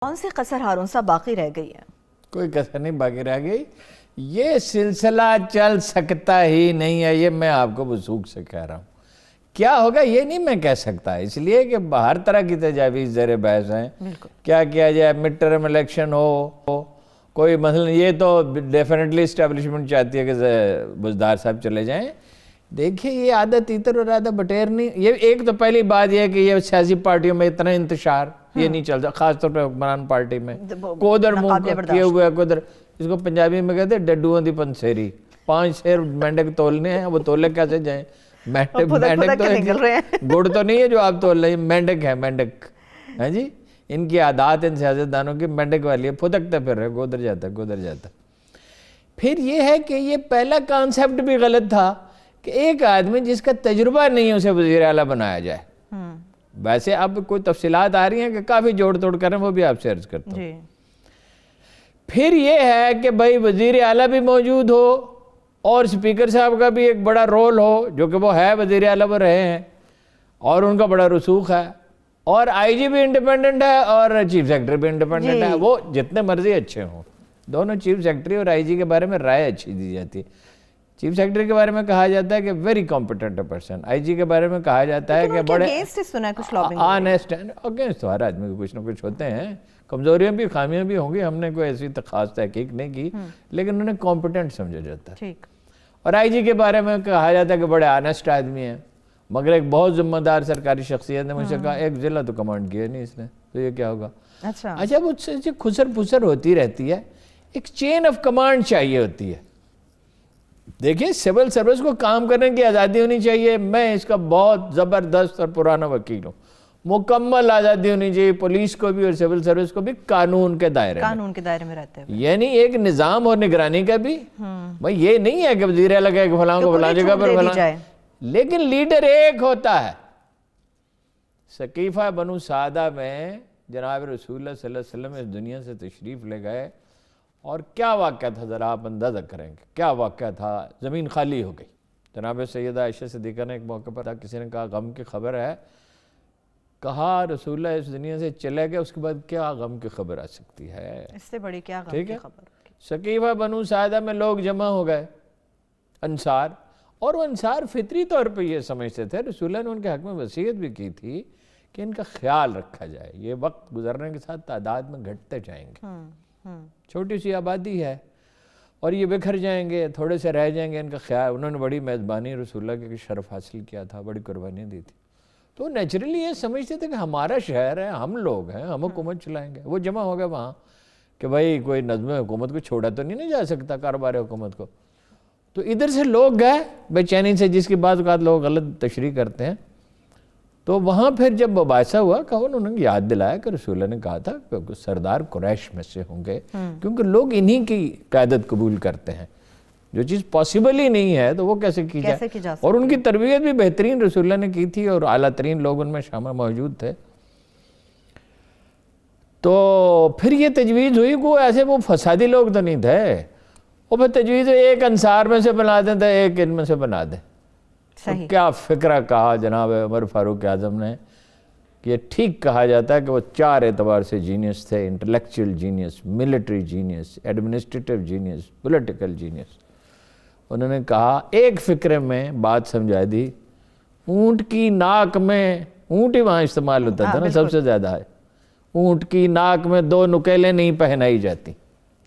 کون سی کسر ہارون صاحب باقی رہ گئی ہے؟ کوئی کسر نہیں باقی رہ گئی. یہ سلسلہ چل سکتا ہی نہیں ہے، یہ میں آپ کو وثوق سے کہہ رہا ہوں. کیا ہوگا یہ نہیں میں کہہ سکتا، اس لیے کہ ہر طرح کی تجاویز زیر بحث ہیں. کیا کیا جائے، مڈ ٹرم الیکشن ہو، کوئی مثلا یہ تو ڈیفینیٹلی اسٹیبلشمنٹ چاہتی ہے کہ بزدار صاحب چلے جائیں. دیکھیں یہ عادت تیتر اور عادت بٹیر نہیں. یہ ایک تو پہلی بات یہ ہے کہ یہ سیاسی پارٹیوں میں اتنا انتشار یہ نہیں چلتا، خاص طور پہ حکمران پارٹی میں. کودر منہ کیے ہوئے کودر، اس کو پنجابی میں کہتے ہیں ڈڈوؤں دی پنسیری. 5 شیر مینڈک تولنے ہیں، وہ تولے کیسے جائیں؟ مینڈک تو گڑ تو نہیں ہے جو آپ تول رہے ہیں، مینڈک ہے مینڈک. ہاں جی، ان کی عادات ان سیاستدانوں کی مینڈک والی ہے، پھدکتے پھر رہے، گودر جاتا. پھر یہ ہے کہ یہ پہلا کانسیپٹ بھی غلط تھا کہ ایک آدمی جس کا تجربہ نہیں ہے اسے وزیر اعلیٰ بنایا جائے. ویسے اب کوئی تفصیلات آ رہی ہیں کہ کافی جوڑ توڑ کریں، وہ بھی آپ سے عرض کرتا ہوں. پھر یہ ہے کہ بھائی وزیر اعلیٰ بھی موجود ہو اور اسپیکر صاحب کا بھی ایک بڑا رول ہو، جو کہ وہ ہے، وزیر اعلیٰ وہ رہے ہیں اور ان کا بڑا رسوخ ہے، اور آئی جی بھی انڈیپینڈنٹ ہے اور چیف سیکرٹری بھی انڈیپینڈنٹ ہے. وہ جتنے مرضی اچھے ہوں، دونوں چیف سیکرٹری اور آئی جی کے بارے میں رائے اچھی دی جاتی ہے. چیف سیکرٹری کے بارے میں کہا جاتا ہے کہ ویری کمپیٹنٹ پرسن، آئی جی کے بارے میں کہا جاتا ہے کہ بڑے آنیسٹ ہیں. اگینسٹ تو ہر آدمی کو کچھ نہ کچھ ہوتے ہیں، کمزوریاں بھی خامیاں بھی ہوں گی، ہم نے کوئی ایسی خاص تحقیق نہیں کی، لیکن انہیں کمپیٹنٹ سمجھا جاتا ہے. اور آئی جی کے بارے میں کہا جاتا ہے کہ بڑے آنیسٹ آدمی ہیں، مگر ایک بہت ذمہ دار سرکاری شخصیت نے مجھ سے کہا ایک ضلع تو کمانڈ کیا نہیں اس نے، تو یہ کیا ہوگا؟ اچھا وہ خسر پھسر ہوتی رہتی ہے، ایک چین آف کمانڈ چاہیے ہوتی ہے. دیکھیں سول سروس کو کام کرنے کی آزادی ہونی چاہیے، میں اس کا بہت زبردست اور پرانا وکیل ہوں. مکمل آزادی ہونی چاہیے پولیس کو بھی اور سول سروس کو بھی، قانون کے دائرے میں رہتے ہیں، یعنی ایک نظام اور نگرانی کا بھی. بھائی یہ نہیں ہے کہ وزیر اعلیٰ کہ فلاں کو فلاں جگہ پر فلاں، لیکن لیڈر ایک ہوتا ہے. سقیفہ بنو سعدہ میں جناب رسول اللہ صلی اللہ علیہ وسلم اس دنیا سے تشریف لے گئے، اور کیا واقعہ تھا ذرا آپ اندازہ کریں گے کیا واقعہ تھا. زمین خالی ہو گئی. جناب سیدہ عائشہ صدیقہ نے ایک موقع پر کسی نے کہا غم کی خبر ہے، کہا رسول اللہ اس دنیا سے چلے گئے، اس کے بعد کیا غم کی خبر آ سکتی ہے، اس سے بڑی کیا غم کی خبر. سقیفہ بنو سعدہ میں لوگ جمع ہو گئے، انصار، اور وہ انصار فطری طور پہ یہ سمجھتے تھے، رسول اللہ نے ان کے حق میں وصیت بھی کی تھی کہ ان کا خیال رکھا جائے، یہ وقت گزرنے کے ساتھ تعداد میں گھٹتے جائیں گے، چھوٹی سی آبادی ہے اور یہ بکھر جائیں گے، تھوڑے سے رہ جائیں گے، ان کا خیال. انہوں نے بڑی میزبانی رسول اللہ کے شرف حاصل کیا تھا، بڑی قربانیاں دی تھی. تو نیچرلی یہ سمجھتے تھے کہ ہمارا شہر ہے، ہم لوگ ہیں، ہم حکومت چلائیں گے. وہ جمع ہو گئے وہاں کہ بھائی کوئی نظم حکومت کو چھوڑا تو نہیں جا سکتا، کاروبار حکومت کو. تو ادھر سے لوگ گئے بے چینی سے، جس کی بعض اوقات لوگ غلط تشریح کرتے ہیں. تو وہاں پھر جب مباحثہ ہوا کہ انہوں نے یاد دلایا کہ رسول اللہ نے کہا تھا کہ سردار قریش میں سے ہوں گے، کیونکہ لوگ انہی کی قیادت قبول کرتے ہیں. جو چیز پاسبل ہی نہیں ہے تو وہ کیسے کی جائے، اور ان کی تربیت بھی بہترین رسول اللہ نے کی تھی اور اعلیٰ ترین لوگ ان میں شامل موجود تھے. تو پھر یہ تجویز ہوئی کہ ایسے وہ فسادی لوگ تو نہیں تھے، وہ پھر تجویز ایک انصار میں سے بنا دیں تو ایک ان میں سے بنا دیں. کیا فکرہ کہا جناب عمر فاروق اعظم نے، کہ یہ ٹھیک کہا جاتا ہے کہ وہ 4 اعتبار سے جینیس تھے: intellectual genius, military genius, administrative genius, political genius. انہوں نے کہا ایک فکرے میں بات سمجھا دی، اونٹ کی ناک میں، اونٹ ہی وہاں استعمال ہوتا تھا نا سب سے زیادہ ہے، اونٹ کی ناک میں 2 نکیلیں نہیں پہنائی جاتی.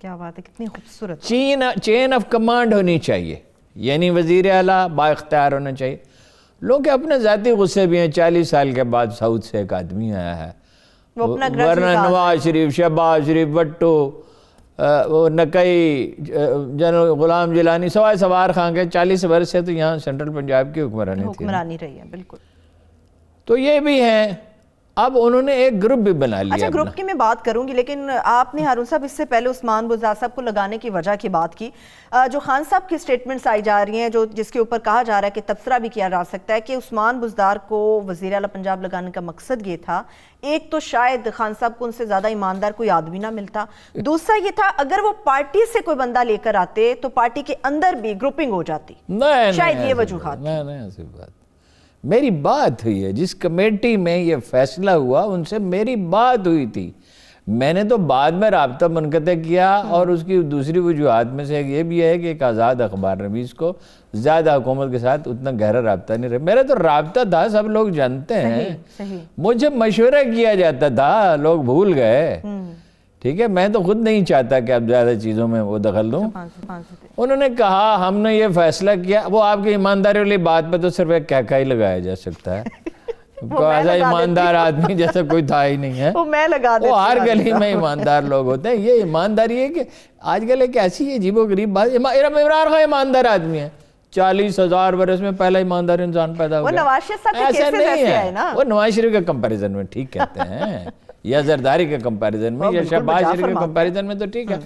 کیا بات ہے، کتنی خوبصورت. چین آف کمانڈ ہونی چاہیے، یعنی وزیر اعلیٰ با اختیار ہونا چاہیے. لوگ کے اپنے ذاتی غصے بھی ہیں. 40 سال کے بعد ساؤتھ سے ایک آدمی آیا ہے، ورنہ نواز شریف، شہباز شریف، بھٹو، وہ نقی، جنرل غلام جیلانی، سوائے سوار خان کے 40 برس سے تو یہاں سینٹرل پنجاب کی حکمرانی رہی ہے. بالکل. تو یہ بھی ہیں. اب انہوں نے ایک گروپ بھی بنا لیا. اچھا گروپ کی میں بات کروں گی، لیکن آپ نے ہارون صاحب اس سے پہلے عثمان بزدار صاحب کو لگانے کی وجہ کی بات کی. جو خان صاحب کی سٹیٹمنٹس آئی جا رہی ہیں، جس کے اوپر کہا جا رہا ہے کہ تبصرہ بھی کیا جا سکتا ہے کہ عثمان بزدار کو وزیر اعلیٰ پنجاب لگانے کا مقصد یہ تھا، ایک تو شاید خان صاحب کو ان سے زیادہ ایماندار کوئی آدمی نہ ملتا، دوسرا یہ تھا اگر وہ پارٹی سے کوئی بندہ لے کر آتے تو پارٹی کے اندر بھی گروپنگ ہو جاتی، شاید یہ وجوہات. نہیں ایسی بات، میری بات ہوئی ہے جس کمیٹی میں یہ فیصلہ ہوا ان سے میری بات ہوئی تھی. میں نے تو بعد میں رابطہ منقطع کیا، اور اس کی دوسری وجوہات میں سے یہ بھی ہے کہ ایک آزاد اخبار نویس کو زیادہ حکومت کے ساتھ اتنا گہرا رابطہ نہیں رہا. میرا تو رابطہ تھا، سب لوگ جانتے ہیں، مجھے مشورہ کیا جاتا تھا، لوگ بھول گئے. ٹھیک ہے، میں تو خود نہیں چاہتا کہ اب زیادہ چیزوں میں وہ دخل دوں. انہوں نے کہا ہم نے یہ فیصلہ کیا. وہ آپ کی ایمانداری والی بات پہ تو صرف ایک کہکا ہی لگایا جا سکتا ہے. ایسا ایماندار آدمی جیسا کوئی تھا ہی نہیں ہے. وہ ہر گلی میں ایماندار لوگ ہوتے ہیں. یہ ایمانداری ہے کہ آج کل ایک ایسی عجیب و غریب بات، عمران خان ایماندار آدمی ہے، 40,000 برس میں پہلا ایماندار انسان پیدا ہوا. ایسا نہیں ہے. وہ نواز شریف کے کمپیریزن میں ٹھیک کہتے ہیں، یا زرداری کے کمپیریزن میں، یا شہباز شریف کے کمپیریزن میں تو ٹھیک ہے.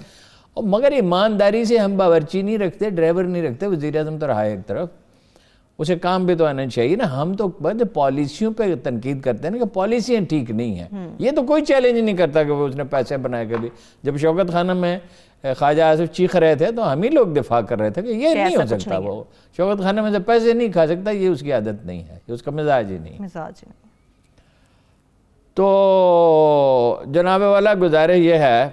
مگر ایمانداری سے ہم باورچی نہیں رکھتے، ڈرائیور نہیں رکھتے، وزیر اعظم تو رہا ہے ایک طرف، اسے کام بھی تو آنا چاہیے نا. ہم تو پالیسیوں پہ تنقید کرتے ہیں نا کہ پالیسیاں ٹھیک نہیں ہیں. یہ تو کوئی چیلنج نہیں کرتا کہ وہ اس نے پیسے بنائے. کبھی جب شوکت خانہ میں خواجہ آصف چیخ رہے تھے تو ہم ہی لوگ دفاع کر رہے تھے کہ یہ نہیں ہو سکتا. وہ شوکت خانہ میں سے پیسے نہیں کھا سکتا، یہ اس کی عادت نہیں ہے، یہ اس کا مزاج ہی نہیں. تو جناب والا گزارش یہ ہے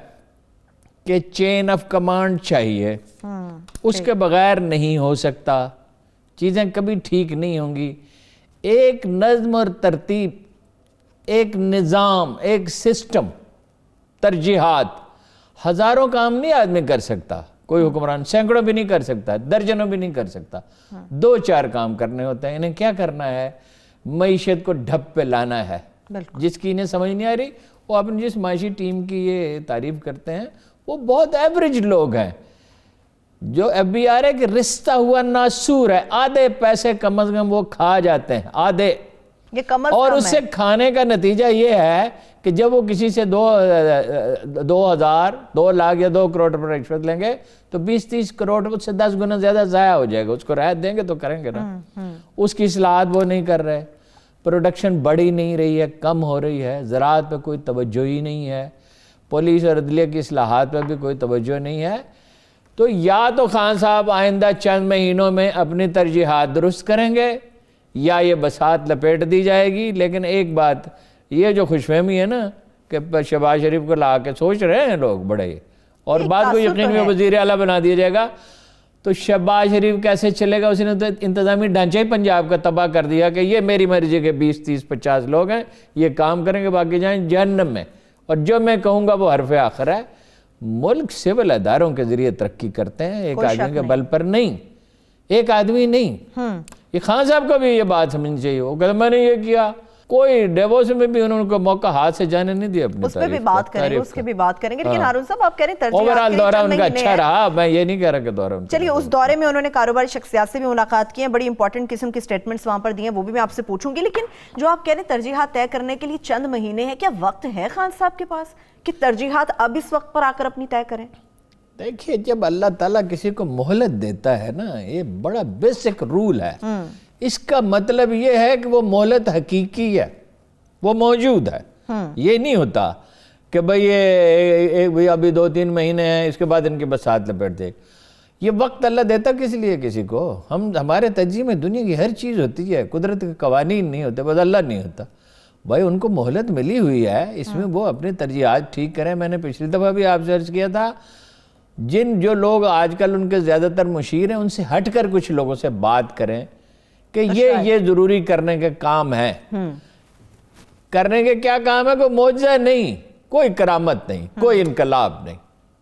کہ چین آف کمانڈ چاہیے، اس کے بغیر نہیں ہو سکتا، چیزیں کبھی ٹھیک نہیں ہوں گی. ایک نظم اور ترتیب، ایک نظام، ایک سسٹم، ترجیحات، ہزاروں کام نہیں آدمی کر سکتا. کوئی حکمران سینکڑوں بھی نہیں کر سکتا، درجنوں بھی نہیں کر سکتا. 2-4 کام کرنے ہوتے ہیں. انہیں کیا کرنا ہے؟ معیشت کو ڈھپ پہ لانا ہے. جس کی انہیں سمجھ نہیں آ رہی، وہ اپنی جس معاشی ٹیم کی یہ تعریف کرتے ہیں وہ بہت ایوریج لوگ ہیں. جو FBR ہے کہ رشتہ ہوا ناسور ہے، آدھے پیسے کم از کم وہ کھا جاتے ہیں، آدھے. اور اس سے کھانے کا نتیجہ یہ ہے کہ جب وہ کسی سے 2,000 2 لاکھ یا 2 کروڑ پر رشوت لیں گے تو 20-30 کروڑ اس سے 10 گنا زیادہ ضائع ہو جائے گا. اس کو رعایت دیں گے تو کریں گے نا. اس کی اصلاحات وہ نہیں کر رہے. پروڈکشن بڑھی نہیں رہی ہے، کم ہو رہی ہے. زراعت پہ کوئی توجہ ہی نہیں ہے. پولیس اور عدلیہ کی اصلاحات پہ بھی کوئی توجہ نہیں ہے. تو یا تو خان صاحب آئندہ چند مہینوں میں اپنی ترجیحات درست کریں گے یا یہ بساط لپیٹ دی جائے گی. لیکن ایک بات یہ جو خوش فہمی ہے نا کہ شہباز شریف کو لا کے سوچ رہے ہیں لوگ بڑے، اور بات کو یقین میں وزیر اعلیٰ بنا دیا جائے گا تو شہباز شریف کیسے چلے گا؟ اس نے تو انتظامی ڈھانچہ ہی پنجاب کا تباہ کر دیا کہ یہ میری مرضی کے 20-30-50 لوگ ہیں، یہ کام کریں گے، باقی جائیں جہنم میں، اور جو میں کہوں گا وہ حرف آخر ہے. ملک سول اداروں کے ذریعے ترقی کرتے ہیں، ایک آدمی کے بل پر نہیں، ایک آدمی نہیں. یہ خان صاحب کو بھی یہ بات سمجھنی چاہیے. وہ کہتے میں نے یہ کیا، کوئی ڈیووس میں بھی انہوں کو موقع ہاتھ سے جانے نہیں دیا. اپنی اس پہ بھی بات کریں گے، اس کے بھی بات کریں گے. لیکن ہارون صاحب آپ کہہ رہے ہیں اوورال دورہ ان کا اچھا رہا، میں یہ نہیں کہہ رہا کہ دورہ ان کا. چلیے اس دورے میں انہوں نے کاروباری شخصیات سے بھی ملاقات کی ہیں، بڑی امپورٹنٹ قسم کی سٹیٹمنٹس وہاں پر دی ہیں، وہ بھی میں آپ سے پوچھوں گی. لیکن جو آپ کہہ رہے ہیں ترجیحات طے کرنے کے لیے چند مہینے ہیں، کیا وقت ہے خان صاحب کے پاس کہ ترجیحات اب اس وقت پر آ کر اپنی طے کریں؟ دیکھیے جب اللہ تعالیٰ کسی کو مہلت دیتا ہے نا، یہ بڑا بیسک رول ہے. اس کا مطلب یہ ہے کہ وہ مہلت حقیقی ہے، وہ موجود ہے. یہ نہیں ہوتا کہ بھئی یہ ابھی 2-3 مہینے ہیں، اس کے بعد ان کے بساط لپیٹ دے. یہ وقت اللہ دیتا کس لیے کسی کو؟ ہمارے تجزیے میں دنیا کی ہر چیز ہوتی ہے، قدرت کے قوانین نہیں ہوتے، بس اللہ نہیں ہوتا. بھائی ان کو مہلت ملی ہوئی ہے، اس میں وہ اپنی ترجیحات ٹھیک کریں. میں نے پچھلی دفعہ بھی آپ سے عرض کیا تھا، جو لوگ آج کل ان کے زیادہ تر مشیر ہیں، ان سے ہٹ کر کچھ لوگوں سے بات کریں کہ یہ ضروری کرنے کے کام ہے. کرنے کے کیا کام ہے؟ کوئی معجزہ نہیں، کوئی کرامت نہیں، کوئی انقلاب نہیں.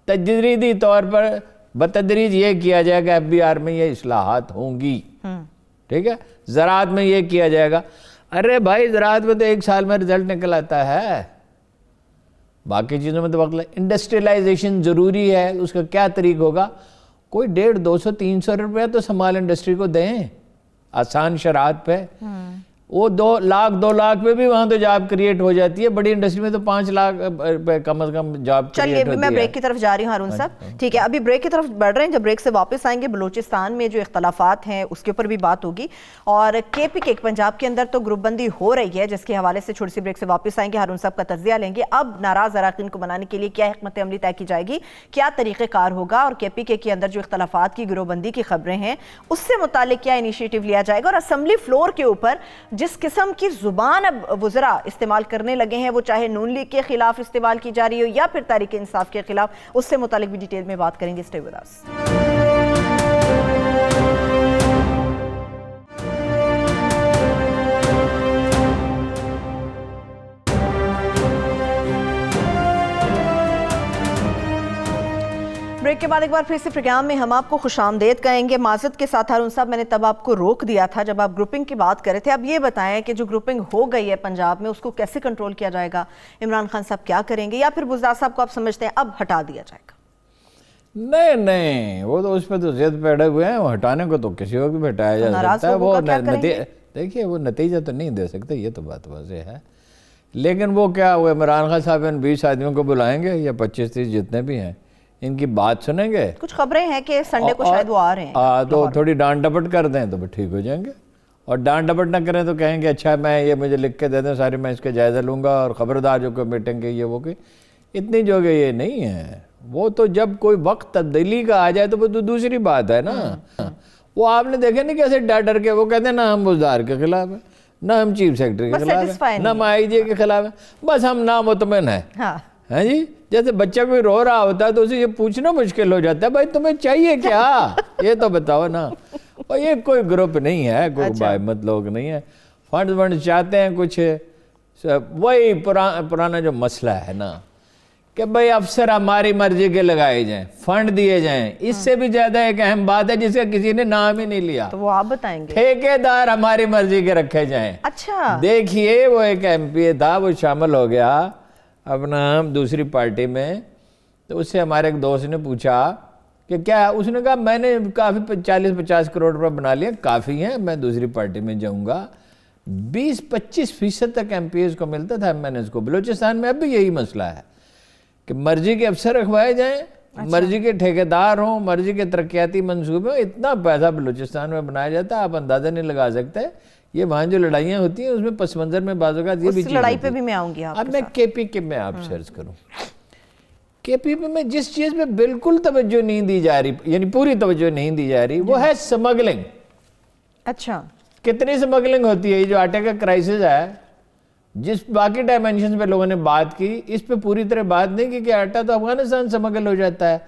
تجریدی طور پر بتدریج یہ کیا جائے گا FBR میں یہ اصلاحات ہوں گی. ٹھیک ہے، زراعت میں یہ کیا جائے گا. ارے بھائی زراعت میں تو 1 سال میں رزلٹ نکل آتا ہے، باقی چیزوں میں تو وقت لگے. انڈسٹریلائزیشن ضروری ہے، اس کا کیا طریق ہوگا؟ کوئی 150, 200, 300 روپیہ تو سمال انڈسٹری کو دیں آسان شرائط پہ. وہ 2 لاکھ پہ بھی وہاں تو جاب کریٹ ہو جاتی ہے. بڑی انڈسٹری میں تو 5 لاکھ پہ کم از کم جاب کریٹ ہوتی ہے. چلیے میں بریک کی طرف جا رہی ہوں ہارون صاحب. ٹھیک ہے، ابھی بریک کی طرف بڑھ رہے ہیں. جب بریک سے واپس آئیں گے بلوچستان میں جو اختلافات ہیں اس کے اوپر بھی بات ہوگی، اور KPK پنجاب کے اندر تو گروپ بندی ہو رہی ہے جس کے حوالے سے چھوٹی سی بریک سے واپس آئیں گے. ہارون صاحب کا تجزیہ لیں گے. اب ناراض اراکین کو منانے کے لیے کیا حکمت عملی طے کی جائے گی، کیا طریقہ کار ہوگا، اور KPK کے اندر جو اختلافات کی گروہ بندی کی خبریں ہیں اس سے متعلق کیا انیشیٹو لیا جائے گا. اور اسمبلی فلور کے اوپر جس قسم کی زبان اب وزراء استعمال کرنے لگے ہیں، وہ چاہے نون لیگ کے خلاف استعمال کی جا رہی ہو یا پھر تحریک انصاف کے خلاف، اس سے متعلق بھی ڈیٹیل میں بات کریں گے. Stay with us. بریک کے بعد ایک بار پھر سے پروگرام میں ہم آپ کو خوش آمدید کہیں گے. معذرت کے ساتھ ہارون صاحب، میں نے تب آپ کو روک دیا تھا جب آپ گروپنگ کی بات کر رہے تھے. اب یہ بتائیں کہ جو گروپنگ ہو گئی ہے پنجاب میں، اس کو کیسے کنٹرول کیا جائے گا؟ عمران خان صاحب کیا کریں گے، یا پھر بزدار صاحب کو آپ سمجھتے ہیں اب ہٹا دیا جائے گا؟ نہیں، وہ تو اس پہ تو ضد پہ اڑے ہوئے ہیں. وہ ہٹانے کو تو کسی کو بھی ہٹایا جا سکتا ہے. وہ دیکھیے وہ نتیجہ تو نہیں دے سکتے، یہ تو بات واضح ہے. لیکن وہ کیا ہوا، عمران خان صاحب ان 20 آدمیوں کو بلائیں گے یا 25-30 جتنے بھی ہیں، ان کی بات سنیں گے. کچھ خبریں ہیں کہ سنڈے کو شاید وہ آ رہے ہیں، تو تھوڑی ڈانٹ ڈپٹ کر دیں تو پھر ٹھیک ہو جائیں گے. اور ڈانٹ ڈپٹ نہ کریں تو کہیں گے اچھا میں یہ مجھے لکھ کے دے دیں ساری، میں اس کا جائزہ لوں گا، اور خبردار جو کوئی میٹنگ کے یہ وہ کہ اتنی جو کہ یہ نہیں ہے. وہ تو جب کوئی وقت تبدیلی کا آ جائے تو وہ تو دوسری بات ہے نا. وہ آپ نے دیکھے نہیں کیسے ڈر کے وہ کہتے ہیں نہ ہم بزدار کے خلاف ہیں، نہ ہم چیف سیکرٹری کے خلاف ہیں، نہ ہم آئی جی کے خلاف ہیں، بس ہم نامطمئن ہیں. ہاں جی، جیسے بچہ کوئی رو رہا ہوتا ہے تو اسے یہ پوچھنا مشکل ہو جاتا ہے بھائی تمہیں چاہیے کیا، یہ تو بتاؤ نا. اور یہ کوئی گروپ نہیں ہے، کوئی باہمت لوگ نہیں ہے. فنڈ چاہتے ہیں کچھ، وہی پرانا جو مسئلہ ہے نا کہ بھائی افسر ہماری مرضی کے لگائے جائیں، فنڈ دیے جائیں. اس سے بھی زیادہ ایک اہم بات ہے جس کا کسی نے نام ہی نہیں لیا، تو وہ آپ بتائیں گے. ٹھیکیدار ہماری مرضی کے رکھے جائیں. اچھا دیکھیے وہ ایک ایم پی اے تھا، وہ شامل ہو گیا اپنا دوسری پارٹی میں. تو اس سے ہمارے ایک دوست نے پوچھا کہ کیا، اس نے کہا میں نے کافی 40-50 کروڑ روپے بنا لیا، کافی ہیں، میں دوسری پارٹی میں جاؤں گا. 20-25% تک ایم پی ایز کو ملتا تھا ایم این ایز کو. بلوچستان میں اب بھی یہی مسئلہ ہے کہ مرضی کے افسر رکھوائے جائیں، مرضی کے ٹھیکیدار ہوں، مرضی کے ترقیاتی منصوبے ہوں. اتنا پیسہ بلوچستان میں بنایا جاتا ہے آپ اندازہ نہیں لگا سکتے. یہ وہاں جو لڑائیاں ہوتی ہیں اس میں پس منظر میں بعض اوقات یہ بھی چیز لڑائی پہ بھی میں آؤں گی. اب میں کے پی کے میں آپ سرچ کروں، کے پی پی میں جس چیز پہ بالکل توجہ نہیں دی جا رہی، یعنی پوری توجہ نہیں دی جا رہی، وہ ہے سمگلنگ. اچھا کتنی سمگلنگ ہوتی ہے؟ یہ جو آٹے کا کرائسس ہے، جس باقی ڈائمینشنز پہ لوگوں نے بات کی، اس پہ پوری طرح بات نہیں کی کہ آٹا تو افغانستان سمگل ہو جاتا ہے.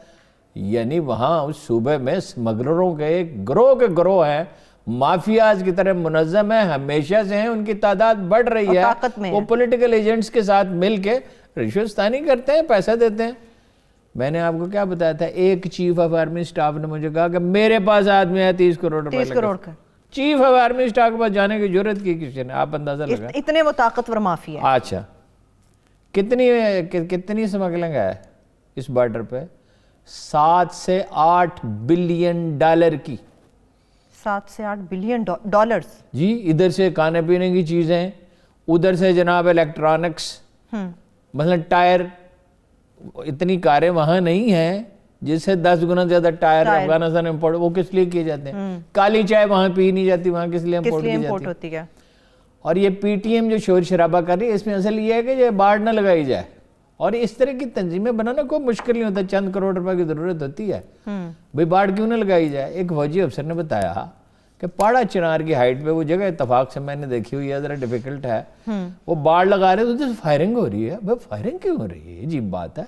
یعنی وہاں اس صوبے میں سمگلروں کے گروہ ہیں، مافیاز کی طرح منظم ہیں، ہمیشہ سے ہیں، ان کی تعداد بڑھ رہی ہے. وہ پولیٹیکل ایجنٹس کے ساتھ مل کے رشوت ستانی کرتے ہیں، پیسہ دیتے ہیں. میں نے آپ کو کیا بتایا تھا، ایک چیف آف آرمی سٹاف نے مجھے کہا کہ میرے پاس آدمی ہے 30 کروڑ روپے. 30 کروڑ کا چیف آف آرمی سٹاف کے پاس جانے کی ضرورت کی کسی نے؟ آپ اندازہ لگا. اتنے وہ طاقتور مافیا ہے. اچھا کتنی سمگلنگ ہے اس بارڈر پہ؟ 7 سے 8 بلین ڈالر کی. 7 سے 8 بلین ڈالرز. جی، ادھر سے کھانے پینے کی چیزیں، ادھر سے جناب الیکٹرانکس، مثلا ٹائر. اتنی کاریں وہاں نہیں ہیں جس سے 10 گنا زیادہ ٹائر افغانستان امپورٹ. وہ کس لیے کیے جاتے ہیں؟ کالی چائے وہاں پی نہیں جاتی، وہاں کس لیے امپورٹ ہوتی ہے؟ اور یہ پی ٹی ایم جو شور شرابہ کر رہی ہے، اس میں اصل یہ ہے کہ یہ باڑ نہ لگائی جائے. اور اس طرح کی تنظیمیں بنانا کوئی مشکل نہیں ہوتا، چند کروڑ روپے کی ضرورت ہوتی ہے. بھئی باڑ کیوں نہ لگائی جائے؟ ایک فوجی افسر نے بتایا کہ پاڑا چنار کی ہائٹ پہ وہ جگہ اتفاق سے میں نے دیکھی ہوئی ہے، ذرا ڈیفیکلٹ ہے، وہ باڑ لگا رہے تو ادھر سے فائرنگ ہو رہی ہے. بھئی فائرنگ کیوں ہو رہی ہے؟ عجیب بات ہے.